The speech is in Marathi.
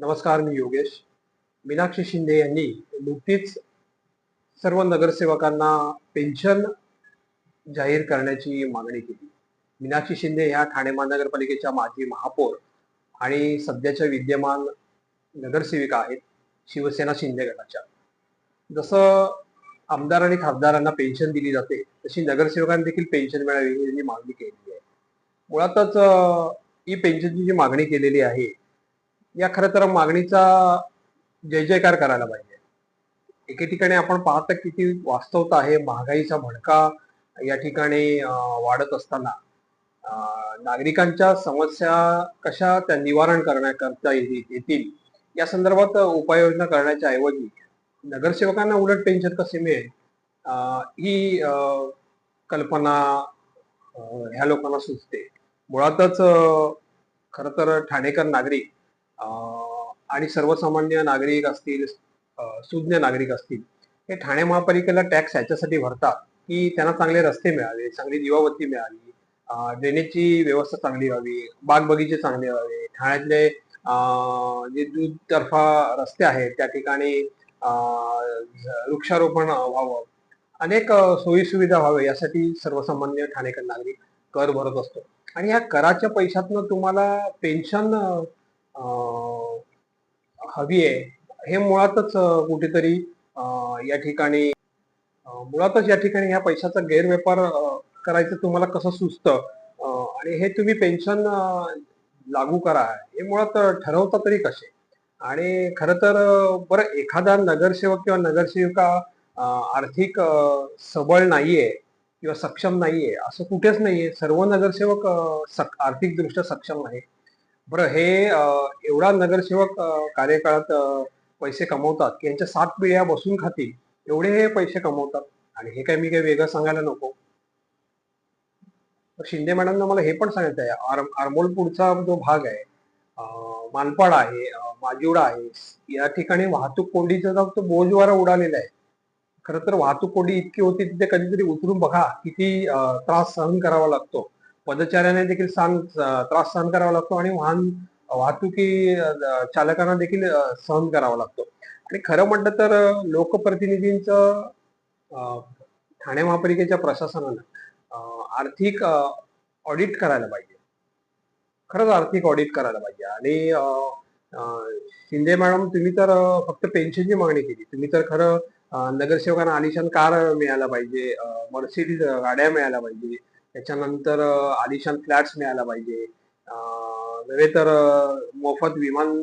नमस्कार, मी योगेश. मीनाक्षी शिंदे यांनी नुकतीच सर्व नगरसेवकांना पेन्शन जाहीर करण्याची मागणी केली. मीनाक्षी शिंदे ह्या ठाणे महानगरपालिकेच्या माजी महापौर आणि सध्याच्या विद्यमान नगरसेविका आहेत, शिवसेना शिंदे गटाच्या. जसं आमदार आणि खासदारांना पेन्शन दिली जाते, तशी नगरसेवकांना देखील पेन्शन मिळावी ही त्यांनी मागणी केलेली आहे. मुळातच ही पेन्शनची जी मागणी केलेली आहे, या खरं तर मागणीचा जय जयकार करायला पाहिजे. एके ठिकाणी आपण पाहता किती वास्तवता आहे, महागाईचा भडका या ठिकाणी वाढत असताना नागरिकांच्या समस्या कशा त्या निवारण करता येतील या संदर्भात उपाययोजना करण्याच्या ऐवजी नगरसेवकांना उलट पेन्शन कसे मिळेल ही कल्पना ह्या लोकांना सुचते. मुळातच खरं तर ठाणेकर नागरिक आणि सर्वसामान्य नागरिक असतील, सुज्ञ नागरिक असतील, हे ठाणे महापालिकेला टॅक्स याच्यासाठी भरतात की त्यांना चांगले रस्ते मिळावे, चांगली दिवाबत्ती मिळावी, ड्रेनेजची व्यवस्था चांगली व्हावी, बाग बगीचे चांगले व्हावे, ठाण्यातले जे दुतर्फा रस्ते आहेत त्या ठिकाणी वृक्षारोपण व्हावं, अनेक सोयी सुविधा व्हावे यासाठी सर्वसामान्य ठाणेकर नागरिक कर भरत असतो. आणि या कराच्या पैशातनं तुम्हाला पेन्शन हवी आहे, हे मुळातच कुठेतरी या ठिकाणी मुळातच या ठिकाणी ह्या पैशाचा गैरव्यापार करायचं तुम्हाला कसं सुचतं आणि हे तुम्ही पेन्शन लागू करा हे मुळात ठरवता तरी कसे? आणि खरं तर बरं एखादा नगरसेवक किंवा नगरसेविका आर्थिक सबळ नाहीये किंवा सक्षम नाहीये असं कुठेच नाहीये. सर्व नगरसेवक आर्थिकदृष्ट्या सक्षम आहे. बरं हे एवढा नगरसेवक कार्यकाळात पैसे कमवतात की यांच्या 7 पिढ्या बसून खातील एवढे हे पैसे कमवतात. आणि हे काय मी काही वेगळं सांगायला नको. तर शिंदे मॅडमनं मला हे पण सांगितलं आहे, आरमोल पुढचा जो भाग आहे, मानपाड आहे, माजिवडा आहे, या ठिकाणी वाहतूक कोंडीचा जो तो बोजवारा उडालेला आहे. खरं तर वाहतूक कोंडी इतकी होती तिथे कधीतरी उतरून बघा किती त्रास सहन करावा लागतो. पदचाऱ्याने देखील त्रास सहन करावा लागतो आणि वाहतुकी चालकांना देखील सहन करावा लागतो. आणि खरं म्हटलं तर लोकप्रतिनिधींचं ठाणे महापालिकेच्या प्रशासनानं आर्थिक ऑडिट करायला पाहिजे. खरंच आर्थिक ऑडिट करायला पाहिजे. आणि शिंदे मॅडम तुम्ही तर फक्त पेन्शनची मागणी केली. तुम्ही तर खरं नगरसेवकांना आलिशान कार मिळायला पाहिजे, मर्सिडीज गाड्या मिळायला पाहिजे, त्याच्यानंतर आलिशान फ्लॅट्स मिळायला पाहिजे, नव्हे तर मोफत विमान